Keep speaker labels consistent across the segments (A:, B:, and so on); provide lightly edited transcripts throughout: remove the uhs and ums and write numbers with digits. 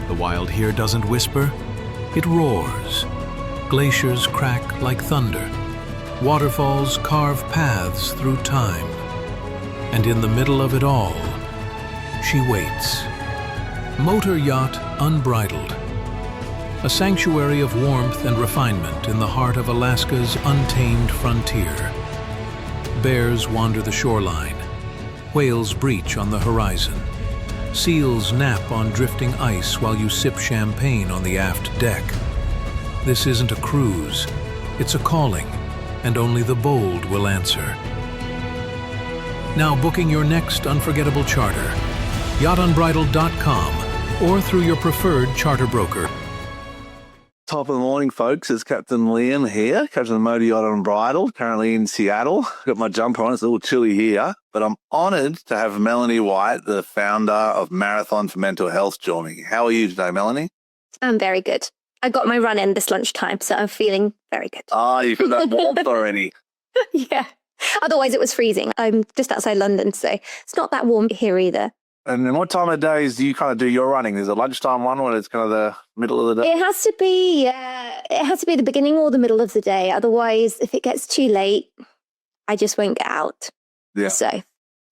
A: The wild here doesn't whisper, it roars. Glaciers crack like thunder. Waterfalls carve paths through time. And in the middle of it all, she waits. Motor yacht Unbridled. A sanctuary of warmth and refinement in the heart of Alaska's untamed frontier. Bears wander the shoreline. Whales breach on the horizon. Seals nap on drifting ice while you sip champagne on the aft deck. This isn't a cruise, it's a calling, and only the bold will answer. Now booking your next unforgettable charter, yachtunbridled.com or through your preferred charter broker.
B: Top of the morning, folks. It's Captain Liam here, captain of the motor yacht Unbridled, currently in Seattle. Got my jumper on. It's a little chilly here, but I'm honoured to have Melanie White, the founder of Marathon for Mental Health, join me. How are you today, Melanie?
C: I'm very good. I got my run in this lunchtime, so I'm feeling very good.
B: Oh, you've got that warmth already.
C: Yeah. Otherwise, it was freezing. I'm just outside London, so it's not that warm here either.
B: And then what time of days do you kind of do your running? Is it lunchtime one or it's kind of the middle of the day?
C: It has to be the beginning or the middle of the day. Otherwise, if it gets too late, I just won't get out.
B: Yeah.
C: So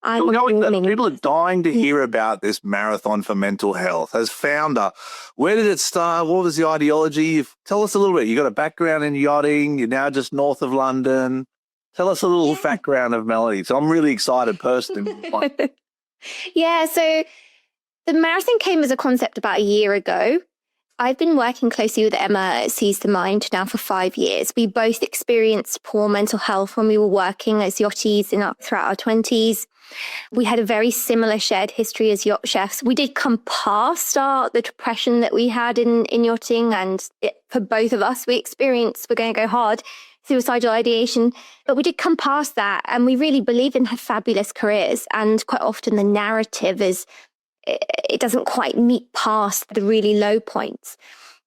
B: people are dying to hear about this Marathon for Mental Health. As founder, where did it start? What was the ideology? Tell us a little bit. You got a background in yachting. You're now just north of London. Tell us a little background of Melanie. So I'm really excited personally.
C: Yeah, so the marathon came as a concept about a year ago. I've been working closely with Emma at Seize the Mind now for 5 years. We both experienced poor mental health when we were working as yachties throughout our 20s. We had a very similar shared history as yacht chefs. We did come past the depression that we had in yachting, and for both of us, we're going to go hard, suicidal ideation. But we did come past that, and we really believe in had fabulous careers. And quite often the narrative it doesn't quite meet past the really low points.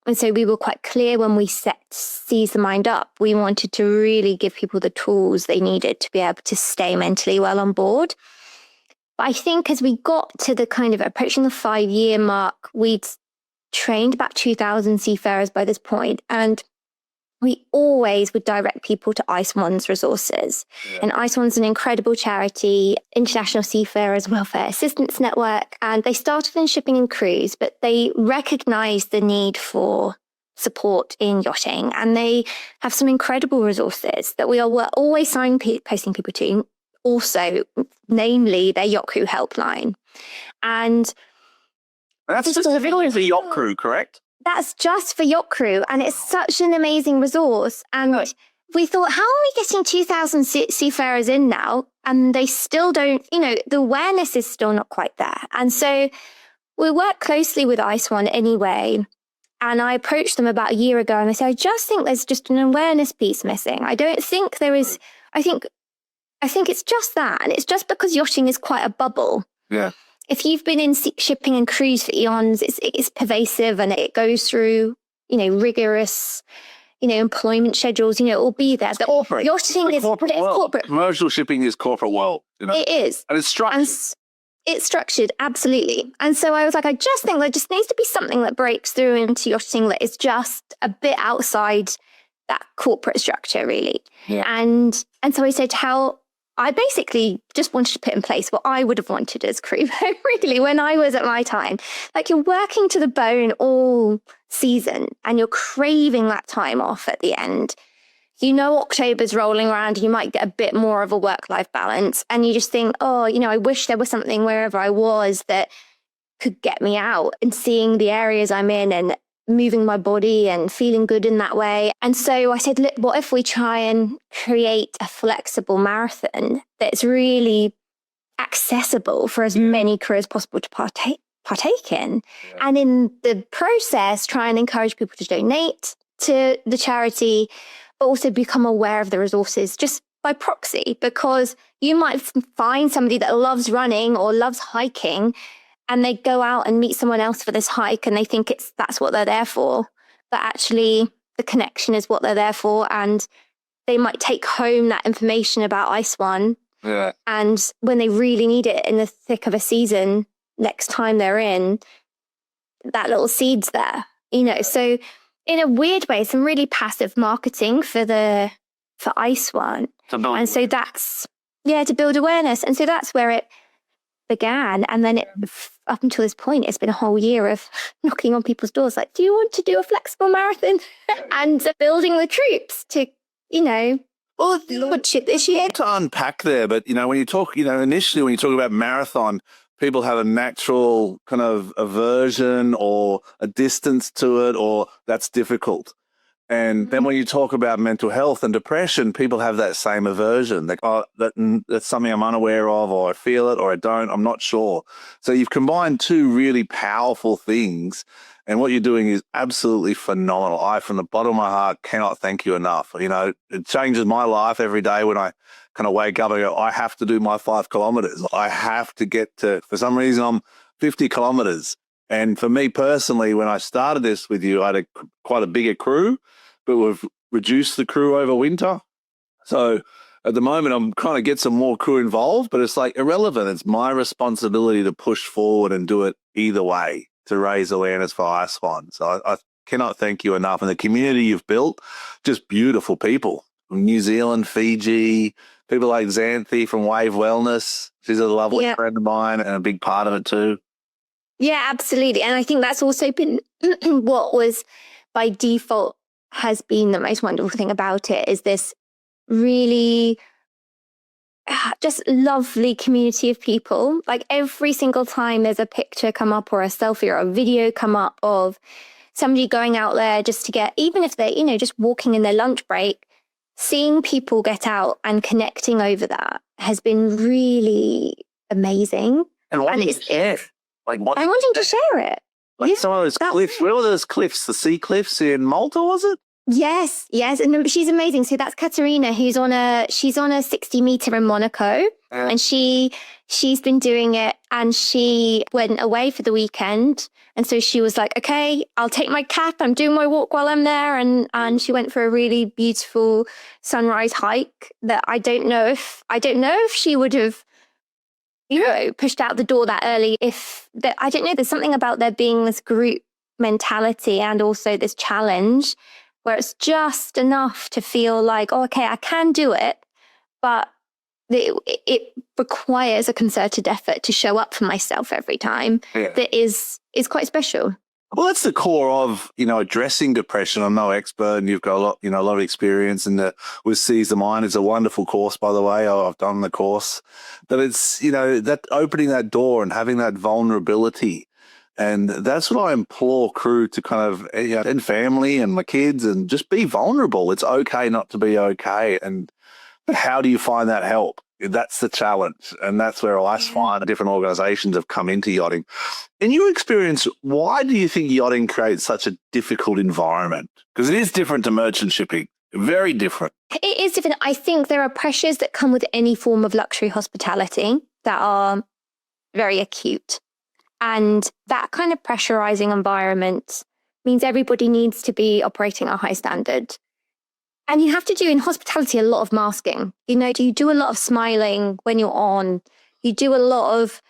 C: And so we were quite clear when we set Seize the Mind up. We wanted to really give people the tools they needed to be able to stay mentally well on board. But I think as we got to the kind of approaching the 5-year mark, we'd trained about 2,000 seafarers by this point, and we always would direct people to ISWAN's resources. Yeah. And ISWAN's an incredible charity, International Seafarers Welfare Assistance Network, and they started in shipping and cruise, but they recognized the need for support in yachting, and they have some incredible resources that we're always signposting people to, also, namely their Yacht Crew Helpline. And
B: that's specifically for yacht crew, correct?
C: That's just for yacht crew, and it's such an amazing resource. And we thought, how are we getting 2,000 seafarers in now? And they still don't, the awareness is still not quite there. And so we work closely with ISWAN anyway. And I approached them about a year ago, and I said, I just think there's just an awareness piece missing. I don't think there is. I think it's just that. And it's just because yachting is quite a bubble.
B: Yeah.
C: If you've been in shipping and cruise for eons, it's pervasive, and it goes through, rigorous, employment schedules, it'll be there. But
B: corporate.
C: Yachting is corporate.
B: Commercial shipping is corporate world.
C: It is.
B: And it's structured.
C: It's structured, absolutely. And so I was like, I just think there just needs to be something that breaks through into yachting that is just a bit outside that corporate structure, really.
B: Yeah.
C: And so I said, I basically just wanted to put in place what I would have wanted as crew, really, when I was at my time. Like, you're working to the bone all season and you're craving that time off at the end. October's rolling around, you might get a bit more of a work-life balance, and you just think, I wish there was something wherever I was that could get me out and seeing the areas I'm in and moving my body and feeling good in that way. And so I said, look, what if we try and create a flexible marathon that's really accessible for as many crews as possible to partake in? Yeah. And in the process, try and encourage people to donate to the charity, but also become aware of the resources just by proxy, because you might find somebody that loves running or loves hiking, and they go out and meet someone else for this hike and they think that's what they're there for. But actually the connection is what they're there for. And they might take home that information about ISWAN.
B: Yeah.
C: And when they really need it in the thick of a season, next time they're in, that little seed's there, so in a weird way, some really passive marketing for ISWAN. And so that's, to build awareness. And so that's where it began. And then up until this point, it's been a whole year of knocking on people's doors like, do you want to do a flexible marathon? And building the troops to,
B: Well,
C: good shit this year.
B: to unpack there, but when you talk, initially when you talk about marathon, people have a natural kind of aversion or a distance to it, or that's difficult. And then when you talk about mental health and depression, people have that same aversion. Like, oh, that's something I'm unaware of, or I feel it, or I don't, I'm not sure. So you've combined two really powerful things. And what you're doing is absolutely phenomenal. I, from the bottom of my heart, cannot thank you enough. It changes my life every day when I kind of wake up and go, I have to do my 5 kilometers. I have to get to, for some reason, I'm 50 kilometers. And for me personally, when I started this with you, I had quite a bigger crew, but we've reduced the crew over winter. So at the moment, I'm trying to get some more crew involved, but it's like irrelevant. It's my responsibility to push forward and do it either way to raise awareness for ISWAN. So I cannot thank you enough. And the community you've built, just beautiful people from New Zealand, Fiji, people like Xanthi from Wave Wellness. She's a lovely friend of mine and a big part of it too.
C: Yeah, absolutely. And I think that's also been what was by default has been the most wonderful thing about it, is this really just lovely community of people. Like every single time there's a picture come up or a selfie or a video come up of somebody going out there just to get, even if they're, just walking in their lunch break, seeing people get out and connecting over that has been really amazing.
B: And what is it? Like what?
C: I'm wanting to share it.
B: Like some of those cliffs. Where were those cliffs? The sea cliffs in Malta, was it?
C: Yes. And she's amazing. So that's Katerina, she's on a 60-meter in Monaco, and she's been doing it, and she went away for the weekend. And so she was like, okay, I'll take my cap. I'm doing my walk while I'm there. And she went for a really beautiful sunrise hike that I don't know if she would have, pushed out the door that early. I don't know, there's something about there being this group mentality and also this challenge where it's just enough to feel like, oh, okay, I can do it, but it requires a concerted effort to show up for myself every time. That is quite special.
B: Well, that's the core of, addressing depression. I'm no expert, and you've got a lot of experience with Seize the Mind. It's a wonderful course, by the way. I've done the course, but it's, that opening that door and having that vulnerability. And that's what I implore crew to kind of, and family and my kids, and just be vulnerable. It's okay not to be okay. But how do you find that help? That's the challenge. And that's where ISWAN and different organizations have come into yachting. In your experience, why do you think yachting creates such a difficult environment? Because it is different to merchant shipping, very different.
C: It is different. I think there are pressures that come with any form of luxury hospitality that are very acute. And that kind of pressurizing environment means everybody needs to be operating at a high standard. And you have to do in hospitality a lot of masking. You do a lot of smiling when you're on. You do a lot of,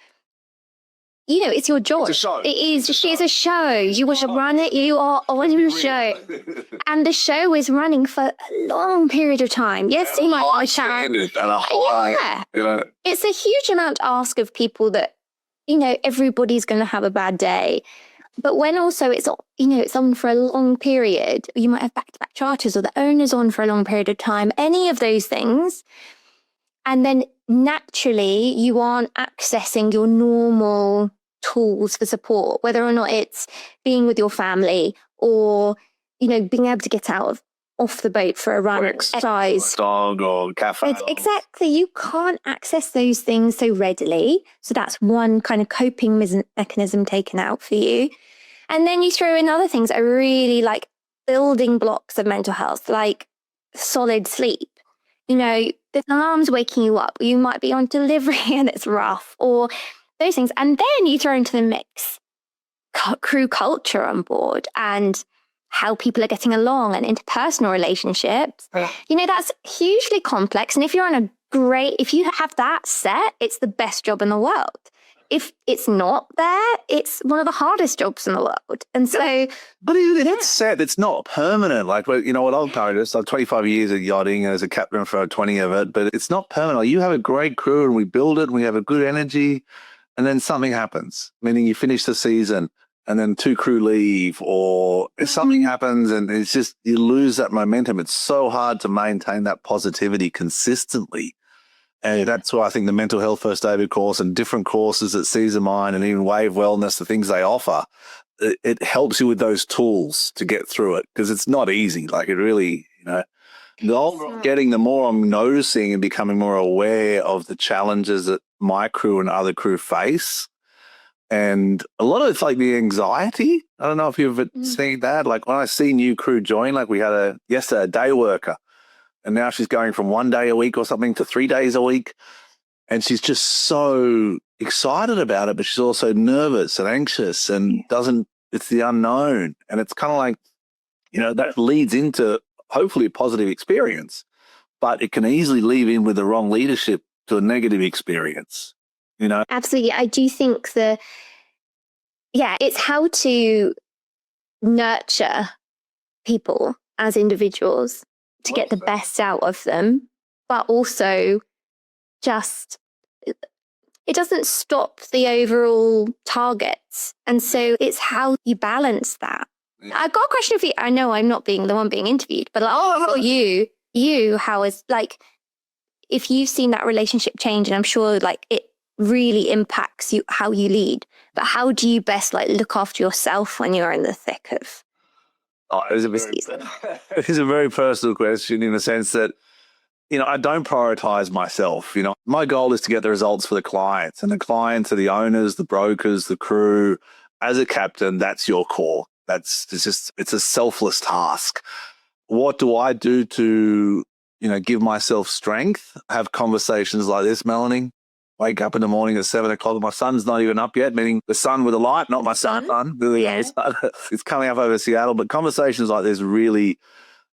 C: it's your joy.
B: It's a show.
C: It is. It's a show. You want to run it. You are on your show. And the show is running for a long period of time. Yes, you might chat. It's a huge amount to ask of people that, everybody's going to have a bad day. But when also it's on for a long period, you might have back-to-back charters or the owner's on for a long period of time, any of those things. And then naturally you aren't accessing your normal tools for support, whether or not it's being with your family or, being able to get out off the boat for a run, exercise,
B: dog or cafe.
C: Exactly. You can't access those things so readily. So that's one kind of coping mechanism taken out for you. And then you throw in other things that are really like building blocks of mental health, like solid sleep. The alarm's waking you up. You might be on delivery and it's rough, or those things. And then you throw into the mix crew culture on board and how people are getting along and interpersonal relationships. That's hugely complex. And if you have that set, it's the best job in the world. if it's not there, it's one of the hardest jobs in the world. And so,
B: but it's sad. It's not permanent. Like, you know what I've noticed? I've 25 years of yachting as a captain for 20 of it, but it's not permanent. Like, you have a great crew and we build it and we have a good energy, and then something happens, meaning you finish the season and then 2 crew leave, or if something happens and it's just, you lose that momentum. It's so hard to maintain that positivity consistently. And that's why I think the mental health first aid course and different courses at Seas of Mind and even Wave Wellness, the things they offer, it helps you with those tools to get through it, because it's not easy. Like, it really, you know, the older I'm getting, the more I'm noticing and becoming more aware of the challenges that my crew and other crew face. And a lot of it's like the anxiety. I don't know if you've seen that. Like, when I see new crew join, like we had yesterday a day worker, and now she's going from 1 day a week or something to 3 days a week. And she's just so excited about it, but she's also nervous and anxious and it's the unknown. And it's kind of like, you know, that leads into hopefully a positive experience, but it can easily lead in with the wrong leadership to a negative experience, you know?
C: absolutely. I do think it's how to nurture people as individuals to get the best out of them, but also just, it doesn't stop the overall targets. And so it's how you balance that. Yeah. I've got a question for you. I know I'm not being the one being interviewed, but like, you, how is, like, if you've seen that relationship change, and I'm sure like it really impacts you, how you lead, but how do you best like look after yourself when you're in the thick of
B: it is a very personal question, in the sense that, you know, I don't prioritize myself. You know, my goal is to get the results for the clients, and the clients are the owners, the brokers, the crew. As a captain, that's your core. It's a selfless task. What do I do to, you know, give myself strength? Have conversations like this, Melanie. Wake up in the morning at 7 o'clock. My sun's not even up yet, meaning the sun with a light, not my sun.
C: Yeah.
B: It's coming up over Seattle. But conversations like this really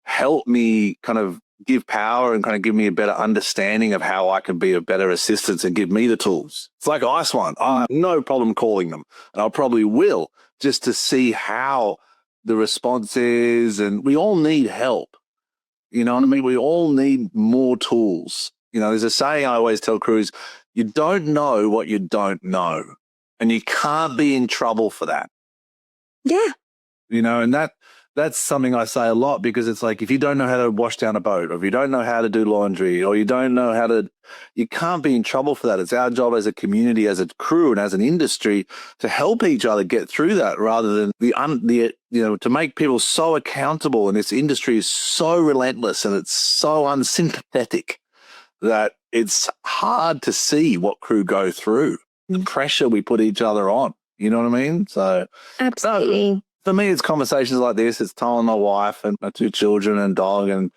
B: help me kind of give power and kind of give me a better understanding of how I can be a better assistance and give me the tools. It's like ISWAN. I have no problem calling them, and I probably will, just to see how the response is. And we all need help. You know what I mean? We all need more tools. You know, there's a saying I always tell crews: you don't know what you don't know, and you can't be in trouble for that.
C: Yeah.
B: You know, and that's something I say a lot, because it's like, if you don't know how to wash down a boat, or if you don't know how to do laundry, or you don't know how to, you can't be in trouble for that. It's our job as a community, as a crew, and as an industry to help each other get through that, rather than you know, to make people so accountable. And this industry is so relentless and it's so unsympathetic that it's hard to see what crew go through, the pressure we put each other on. You know what I mean? So
C: absolutely.
B: For me, it's conversations like this. It's telling my wife and my 2 children and dog, and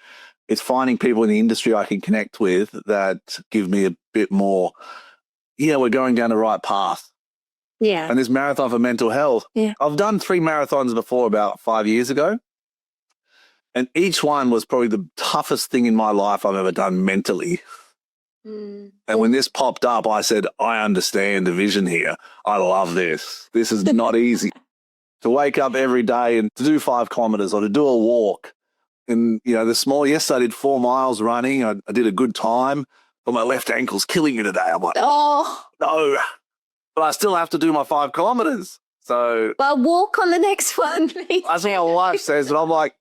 B: it's finding people in the industry I can connect with that give me a bit more, yeah, we're going down the right path.
C: Yeah.
B: And this marathon for mental health, I've done 3 marathons before about 5 years ago. And each one was probably the toughest thing in my life I've ever done mentally. And when this popped up, I said, I understand the vision here. I love this. This is not easy. To wake up every day and to do 5 kilometers or to do a walk. And, you know, yesterday I did 4 miles running. I did a good time, but my left ankle's killing me today. I'm like, oh, no. But I still have to do my 5 kilometers. So.
C: Well, walk on the next one, please.
B: That's what my wife says, but I'm like,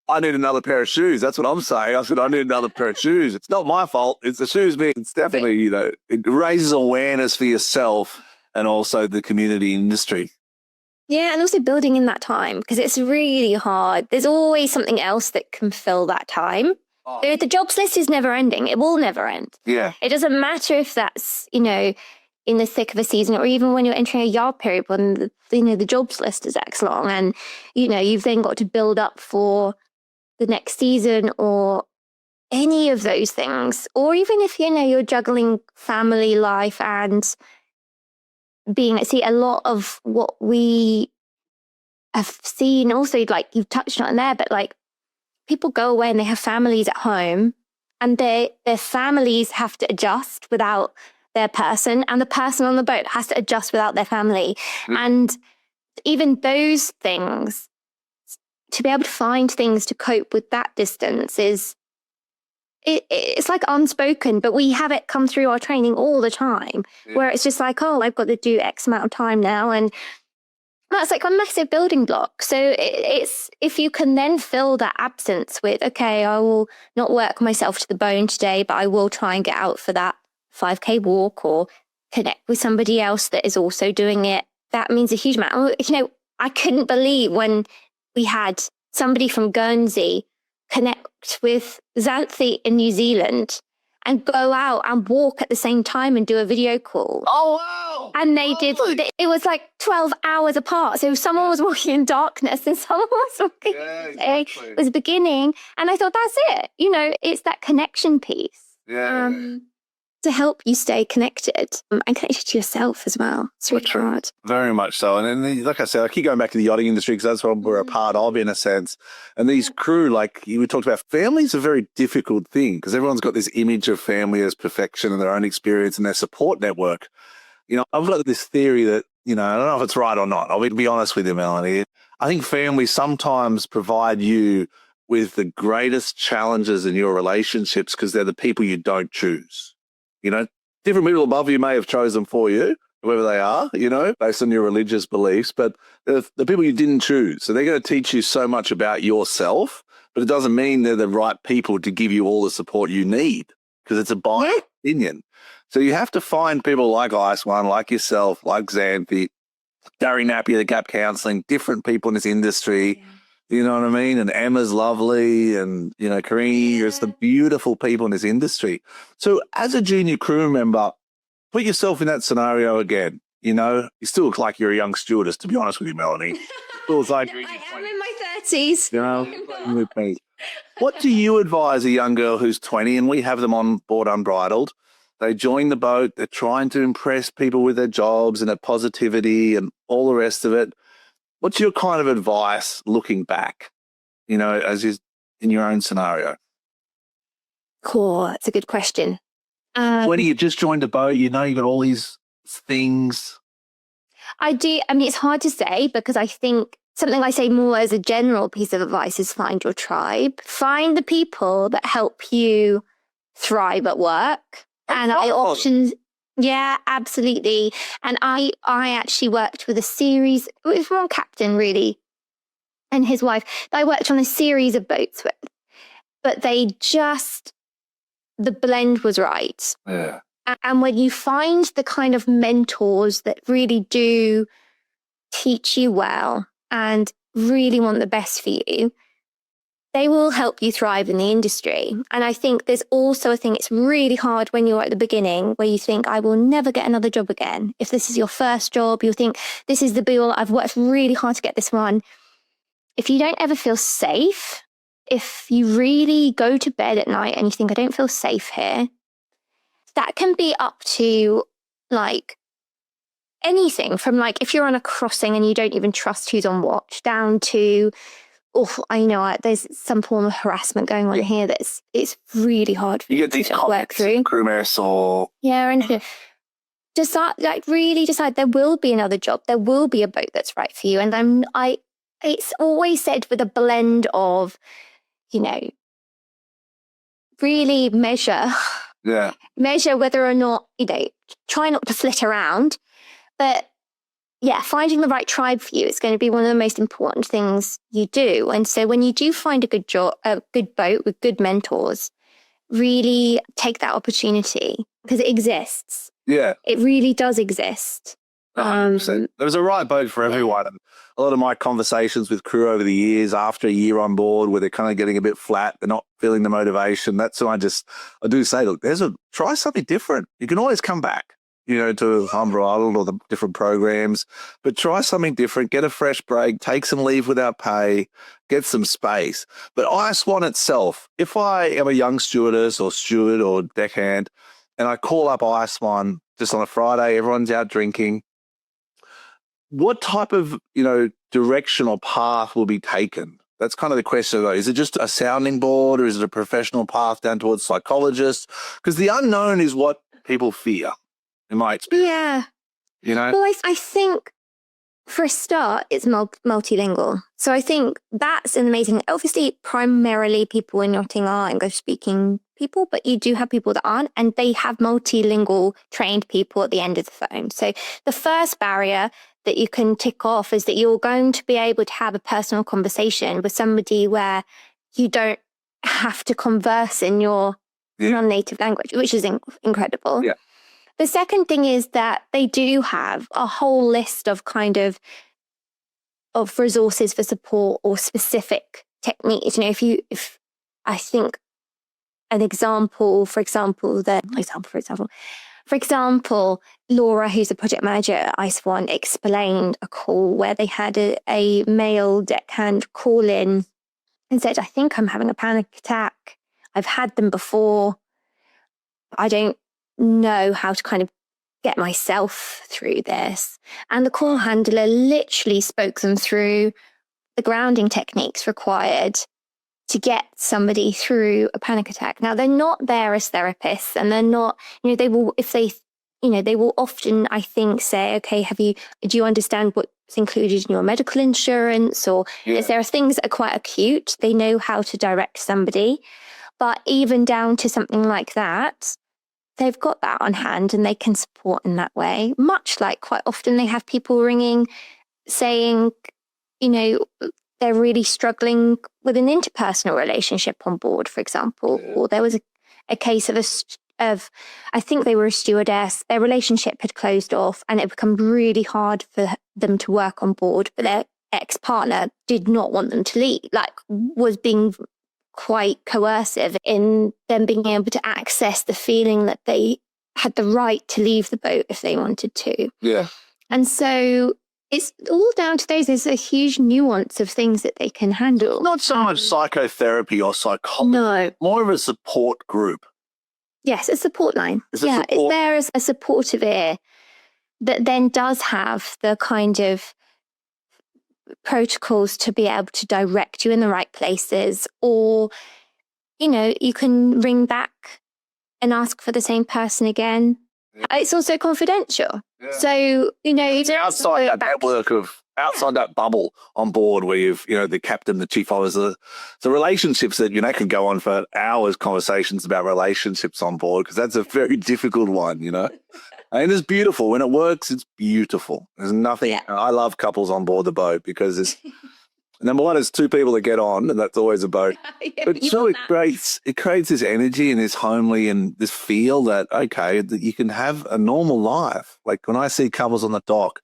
B: I need another pair of shoes. That's what I'm saying. I said, I need another pair of shoes. It's not my fault. It's the shoes. It's definitely, you know, it raises awareness for yourself and also the community industry.
C: Yeah, and also building in that time, because it's really hard. There's always something else that can fill that time. Oh. The jobs list is never ending. It will never end.
B: Yeah.
C: It doesn't matter if that's, you know, in the thick of a season, or even when you're entering a yard period when the jobs list is X long, and, you know, you've then got to build up for the next season or any of those things. Or even if, you know, you're juggling family life and see, a lot of what we have seen also, like you've touched on there, but like people go away and they have families at home, and their families have to adjust without their person, and the person on the boat has to adjust without their family. And even those things, to be able to find things to cope with that distance is, it's like unspoken, but we have it come through our training all the time, where it's just like, oh, I've got to do X amount of time now. And that's like a massive building block. So it's, if you can then fill that absence with, okay, I will not work myself to the bone today, but I will try and get out for that 5K walk or connect with somebody else that is also doing it. That means a huge amount. You know, I couldn't believe when we had somebody from Guernsey connect with Xanthi in New Zealand and go out and walk at the same time and do a video call.
B: Oh, wow.
C: And they did, it was like 12 hours apart. So someone was walking in darkness and someone was walking.
B: Yeah, exactly.
C: It was the beginning. And I thought, that's it. You know, it's that connection piece. To help you stay connected and connected to yourself as well. It's really hard.
B: Very much so. And then, like I said, I keep going back to the yachting industry because that's what we're a part of in a sense. And these crew, like we talked about, family is a very difficult thing because everyone's got this image of family as perfection and their own experience and their support network. You know, I've got this theory that, you know, I don't know if it's right or not. I'll be honest with you, Melanie. I think families sometimes provide you with the greatest challenges in your relationships because they're the people you don't choose. You know, different people above you may have chosen for you, whoever they are, you know, based on your religious beliefs, but the people you didn't choose. So they're going to teach you so much about yourself, but it doesn't mean they're the right people to give you all the support you need because it's a biased opinion. So you have to find people like ISWAN, like yourself, like Xanthi, Gary Napier, the Gap Counselling, different people in this industry. Yeah. You know what I mean? And Emma's lovely and, you know, Karini, there's the beautiful people in this industry. So as a junior crew member, put yourself in that scenario again. You know, you still look like you're a young stewardess, to be honest with you, Melanie. Feels like
C: I am in my 30s.
B: You know, with me. What do you advise a young girl who's 20, and we have them on board Unbridled? They join the boat, they're trying to impress people with their jobs and their positivity and all the rest of it. What's your kind of advice looking back, you know, as is in your own scenario?
C: Cool. That's a good question.
B: When you just joined a boat, you know, you've got all these things.
C: I do. I mean, it's hard to say because I think something I say more as a general piece of advice is find your tribe. Find the people that help you thrive at work. And options. Yeah, absolutely. And I actually worked with a series, it was one captain really, and his wife, that I worked on a series of boats with. But the blend was right.
B: Yeah.
C: And when you find the kind of mentors that really do teach you well and really want the best for you, they will help you thrive in the industry. And I think there's also a thing, it's really hard when you're at the beginning where you think, I will never get another job again. If this is your first job, you'll think, this is the be-all, I've worked really hard to get this one. If you don't ever feel safe, if you really go to bed at night and you think, I don't feel safe here, that can be up to like anything from like, if you're on a crossing and you don't even trust who's on watch, down to, I know there's some form of harassment going on here it's really hard for
B: you get these
C: to work through.
B: Crew mess or
C: and decide, like really decide there will be another job, there will be a boat that's right for you. And it's always said with a blend of, you know, really measure whether or not, you know, try not to flit around, but yeah, finding the right tribe for you is going to be one of the most important things you do. And so when you do find a good job, a good boat with good mentors, really take that opportunity because it exists.
B: Yeah.
C: It really does exist.
B: 100%. There's a right boat for everyone. And a lot of my conversations with crew over the years, after a year on board where they're kind of getting a bit flat, they're not feeling the motivation, that's when I do say, look, try something different. You can always come back, you know, to Unbridled or the different programs, but try something different, get a fresh break, take some leave without pay, get some space. But ISWAN itself, if I am a young stewardess or steward or deckhand and I call up ISWAN just on a Friday, everyone's out drinking, what type of, you know, direction or path will be taken? That's kind of the question, though. Is it just a sounding board or is it a professional path down towards psychologists? Because the unknown is what people fear. in my experience.
C: Yeah.
B: You know?
C: Well, I think for a start, it's multilingual. So I think that's an amazing. Obviously, primarily people in yachting are English-speaking people, but you do have people that aren't, and they have multilingual trained people at the end of the phone. So the first barrier that you can tick off is that you're going to be able to have a personal conversation with somebody where you don't have to converse in your non-native language, which is incredible.
B: Yeah.
C: The second thing is that they do have a whole list of of resources for support or specific techniques. You know, if I think an example, for example, Laura, who's a project manager at ISWAN, explained a call where they had a male deckhand call in and said, I think I'm having a panic attack. I've had them before. I don't know how to kind of get myself through this. And the call handler literally spoke them through the grounding techniques required to get somebody through a panic attack. Now, they're not there as therapists, and they're not, they will, if they, they will often, I think, say, okay, do you understand what's included in your medical insurance? Or if there are things that are quite acute, they know how to direct somebody. But even down to something like that, they've got that on hand and they can support in that way. Much like quite often they have people ringing saying, they're really struggling with an interpersonal relationship on board, for example. Yeah. Or there was a case of I think they were a stewardess, their relationship had closed off and it became really hard for them to work on board, but their ex-partner did not want them to leave, was being quite coercive in them being able to access the feeling that they had the right to leave the boat if they wanted to.
B: Yeah.
C: And so it's all down to those. There's a huge nuance of things that they can handle.
B: Not so much psychotherapy or psychology.
C: No.
B: More of a support group.
C: Yes, a support line. It's there as a supportive ear that then does have the kind of protocols to be able to direct you in the right places, or you can ring back and ask for the same person again. It's also confidential, so it's
B: outside that network of that bubble on board where you've the captain, the chief officer, the relationships that can go on for hours, conversations about relationships on board, because that's a very difficult one. And it's beautiful. When it works, it's beautiful. There's nothing. Yeah. I love couples on board the boat because it's, number one, it's two people that get on, and that's always a boat. But so it creates this energy and this homely and this feel that, okay, that you can have a normal life. Like when I see couples on the dock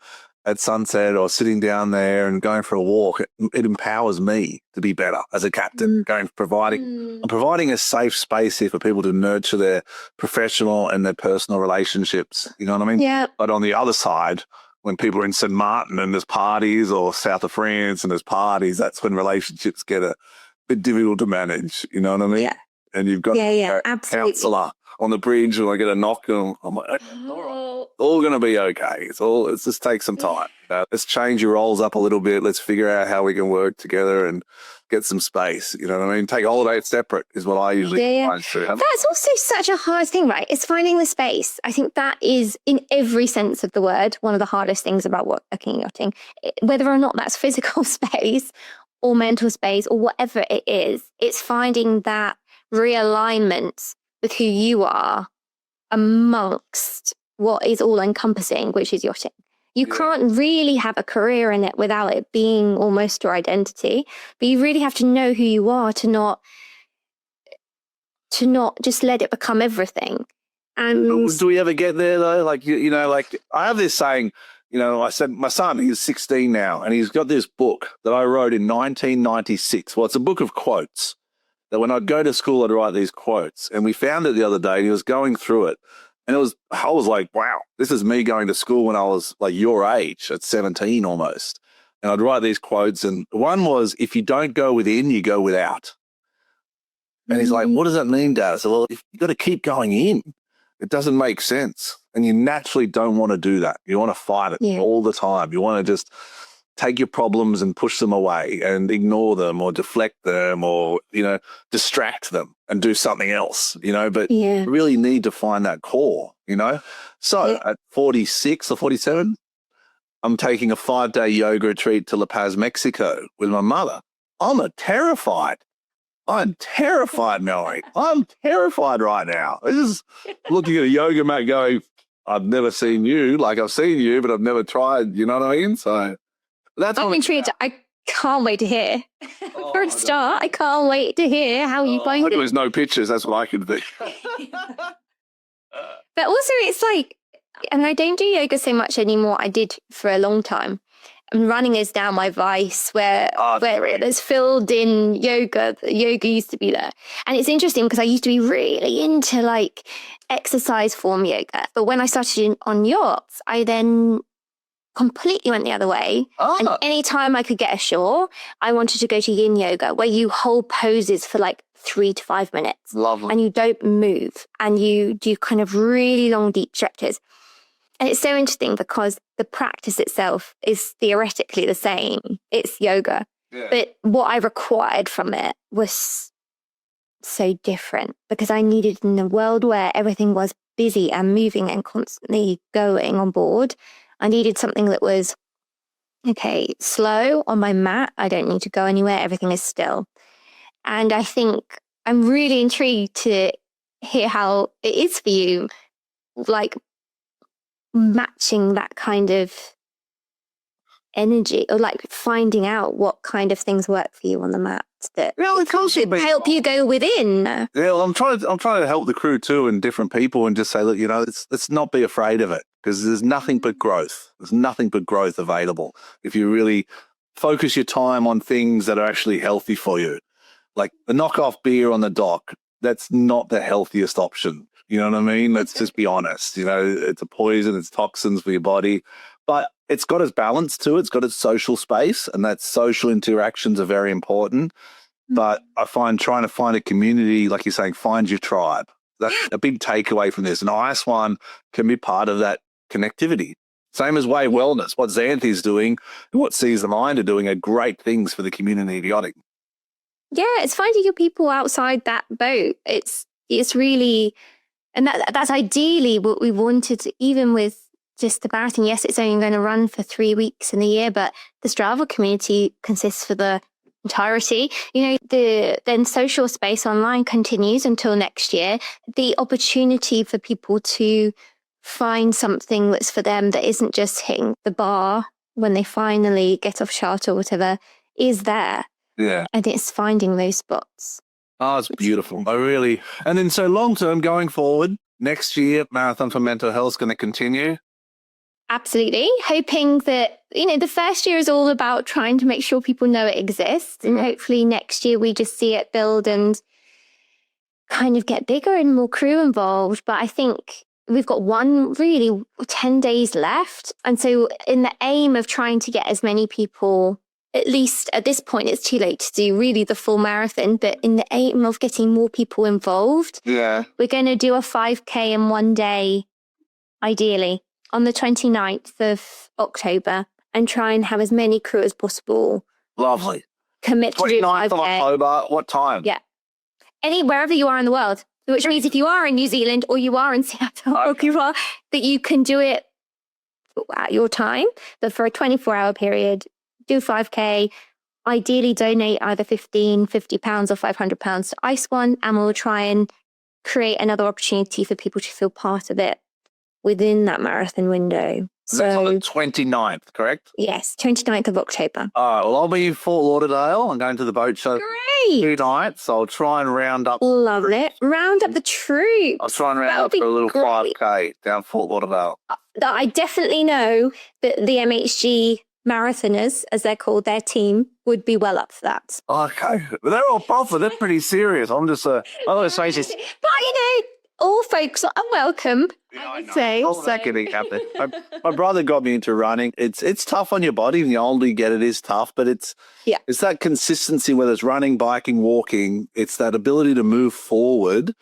B: at sunset or sitting down there and going for a walk, it empowers me to be better as a captain, providing a safe space here for people to nurture their professional and their personal relationships. You know what I mean?
C: Yeah.
B: But on the other side, when people are in St. Martin and there's parties, or south of France and there's parties, that's when relationships get a bit difficult to manage. You know what I mean? Yeah. And you've got a counsellor on the bridge, and I get a knock, and I'm like, all going to be okay. Let's just take some time. Let's change your roles up a little bit. Let's figure out how we can work together and get some space. You know what I mean? Take holidays separate is what I usually find true.
C: That's also such a hard thing, right? It's finding the space. I think that is, in every sense of the word, one of the hardest things about working in yachting. Whether or not that's physical space or mental space or whatever it is, it's finding that realignment with who you are amongst what is all encompassing, which is yachting. You can't really have a career in it without it being almost your identity, but you really have to know who you are to not just let it become everything. And
B: do we ever get there though? Like, I have this saying, I said, my son, he's 16 now, and he's got this book that I wrote in 1996. Well, it's a book of quotes that when I'd go to school, I'd write these quotes, and we found it the other day, and he was going through it. And I was like, wow, this is me going to school when I was like your age, at 17 almost. And I'd write these quotes. And one was, if you don't go within, you go without. And he's like, what does that mean, Dad? I said, well, you've got to keep going in. It doesn't make sense. And you naturally don't want to do that. You want to fight it all the time. You want to just take your problems and push them away and ignore them or deflect them or, distract them and do something else, but really need to find that core, So at 46 or 47, I'm taking a 5-day yoga retreat to La Paz, Mexico with my mother. I'm terrified, Melanie. I'm terrified right now. I just looking at a yoga mat going, I've never seen you. Like I've seen you, but I've never tried. You know what I mean? So that's
C: I'm intrigued. I can't wait to hear. For a start, I can't wait to hear how you find it.
B: There was no pictures. That's what I could do.
C: But also it's like, and I don't do yoga so much anymore. I did for a long time. And running is now my vice where it is filled in yoga. Yoga used to be there. And it's interesting because I used to be really into like exercise form yoga. But when I started on yachts, I then completely went the other way. And anytime I could get ashore, I wanted to go to yin yoga where you hold poses for like 3 to 5 minutes.
B: Lovely.
C: And you don't move and you do kind of really long, deep stretches. And it's so interesting because the practice itself is theoretically the same. It's yoga. Yeah. But what I required from it was so different because I needed in a world where everything was busy and moving and constantly going on board, I needed something that was, okay, slow on my mat. I don't need to go anywhere. Everything is still. And I think I'm really intrigued to hear how it is for you, like matching that kind of energy or like finding out what kind of things work for you on the mat that help you go within.
B: Yeah, well, I'm trying to help the crew too and different people and just say, look, let's not be afraid of it because there's nothing but growth. There's nothing but growth available if you really focus your time on things that are actually healthy for you. Like the knockoff beer on the dock, that's not the healthiest option. You know what I mean? Let's just be honest. It's a poison, it's toxins for your body, but it's got its balance too. It's got its social space, and that social interactions are very important. But I find trying to find a community, like you're saying, find your tribe. That's a big takeaway from this. And ISWAN can be part of that connectivity. Same as Way Wellness. What Xanthi's doing and what Seize the Mind are doing are great things for the community of yachting.
C: Yeah, it's finding your people outside that boat. It's really... And that's ideally what we wanted, even with just the marathon. Yes, it's only going to run for 3 weeks in the year, but the Strava community consists for the entirety. The then social space online continues until next year. The opportunity for people to find something that's for them that isn't just hitting the bar when they finally get off charter or whatever is there.
B: Yeah.
C: And it's finding those spots.
B: Oh, it's beautiful. And then so long term going forward, next year, Marathon for Mental Health is going to continue.
C: Absolutely. Hoping that, the first year is all about trying to make sure people know it exists. And hopefully next year we just see it build and kind of get bigger and more crew involved. But I think we've got 10 days left. And so in the aim of trying to get as many people, at least at this point, it's too late to do really the full marathon, but in the aim of getting more people involved, we're going to do a 5K in 1 day, ideally, on the 29th of October, and try and have as many crew as possible.
B: Lovely.
C: Commit to do
B: 29th of October, what time?
C: Yeah. Wherever you are in the world, which means if you are in New Zealand or you are in Seattle, that you can do it at your time, but for a 24-hour period, do 5K, ideally donate either £50 or £500 to ISWAN, and we'll try and create another opportunity for people to feel part of it within that marathon window.
B: So that's on the 29th, correct?
C: Yes, 29th of October.
B: All right, well, I'll be in Fort Lauderdale. I'm going to the boat show.
C: Great!
B: 2 nights, so I'll try and round up.
C: Love it. Round up the troops.
B: I'll try and round up for a little 5K down Fort Lauderdale.
C: I definitely know that the MHG marathoners, as they're called, their team, would be well up for that.
B: Okay. But they're all proper. They're pretty serious. I'm just I always say this.
C: But, all folks are welcome, I would say.
B: My brother got me into running. It's tough on your body. The older you get, it is tough. But it's that consistency, whether it's running, biking, walking. It's that ability to move forward,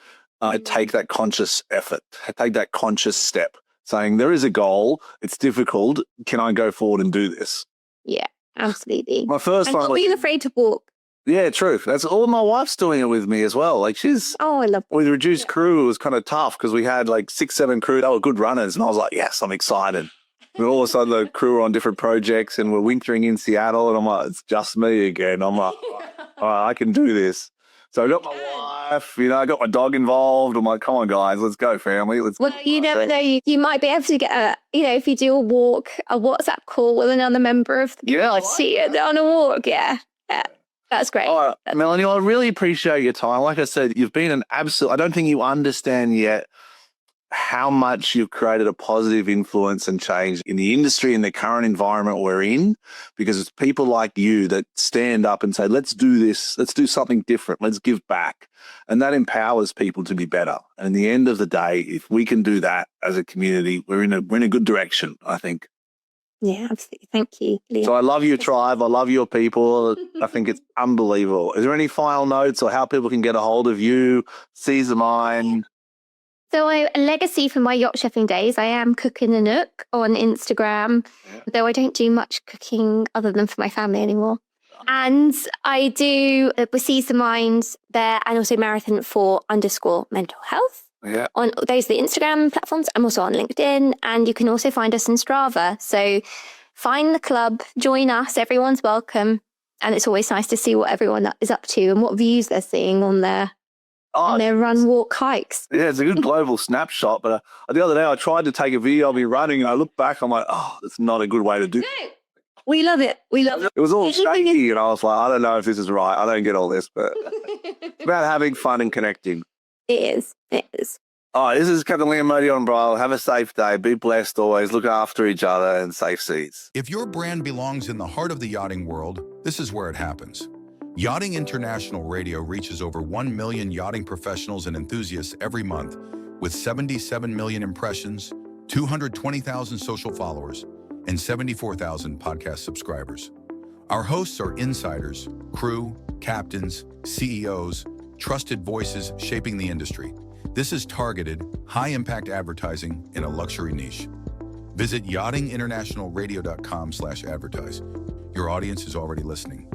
B: take that conscious effort, take that conscious step. Saying there is a goal, it's difficult, can I go forward and do this?
C: Yeah. Absolutely.
B: My first
C: And
B: time,
C: not being afraid to walk.
B: yeah, true. That's all. My wife's doing it with me as well. Like she's
C: Oh, I love that.
B: with reduced crew. It was kind of tough because we had like 6, 7 crew. They were good runners, and I was like, yes, I'm excited. And all of a sudden, the crew were on different projects, and we're wintering in Seattle, and I'm like, it's just me again. I'm like, all right, I can do this. So I got my wife, I got my dog involved. I'm like, come on, guys, let's go, family. Let's.
C: Well, you never know. You might be able to get if you do a walk, a WhatsApp call with another member of the community on a walk. Yeah. That's great.
B: All right, Melanie, I really appreciate your time. Like I said, you've been an absolute. I don't think you understand yet how much you've created a positive influence and change in the industry and the current environment we're in, because it's people like you that stand up and say, let's do this, let's do something different, let's give back. And that empowers people to be better. And in the end of the day, if we can do that as a community, we're in a good direction, I think.
C: Yeah, absolutely. Thank you, Liam.
B: So I love your tribe. I love your people. I think it's unbelievable. Is there any final notes or how people can get a hold of you, Seize the Mind?
C: So a legacy from my yacht chefing days, I am Cooking the Nook on Instagram, though I don't do much cooking other than for my family anymore. And I do Seize the Mind there and also Marathon for _mental health.
B: Yeah.
C: On those are the Instagram platforms. I'm also on LinkedIn, and you can also find us on Strava. So find the club, join us. Everyone's welcome. And it's always nice to see what everyone is up to and what views they're seeing on their run, walk, hikes.
B: Yeah, it's a good global snapshot. But the other day I tried to take a video of me running and I looked back, I'm like, oh, that's not a good way to do it.
C: No, we love it. We love it.
B: It was all shaky and I was like, I don't know if this is right. I don't get all this, but it's about having fun and connecting.
C: It is. It is.
B: All right, this is Captain Liam Devlin of Unbridled. Have a safe day. Be blessed always. Look after each other and safe seas.
D: If your brand belongs in the heart of the yachting world, this is where it happens. Yachting International Radio reaches over 1 million yachting professionals and enthusiasts every month with 77 million impressions, 220,000 social followers, and 74,000 podcast subscribers. Our hosts are insiders, crew, captains, CEOs, trusted voices shaping the industry. This is targeted, high-impact advertising in a luxury niche. Visit yachtinginternationalradio.com/advertise. Your audience is already listening.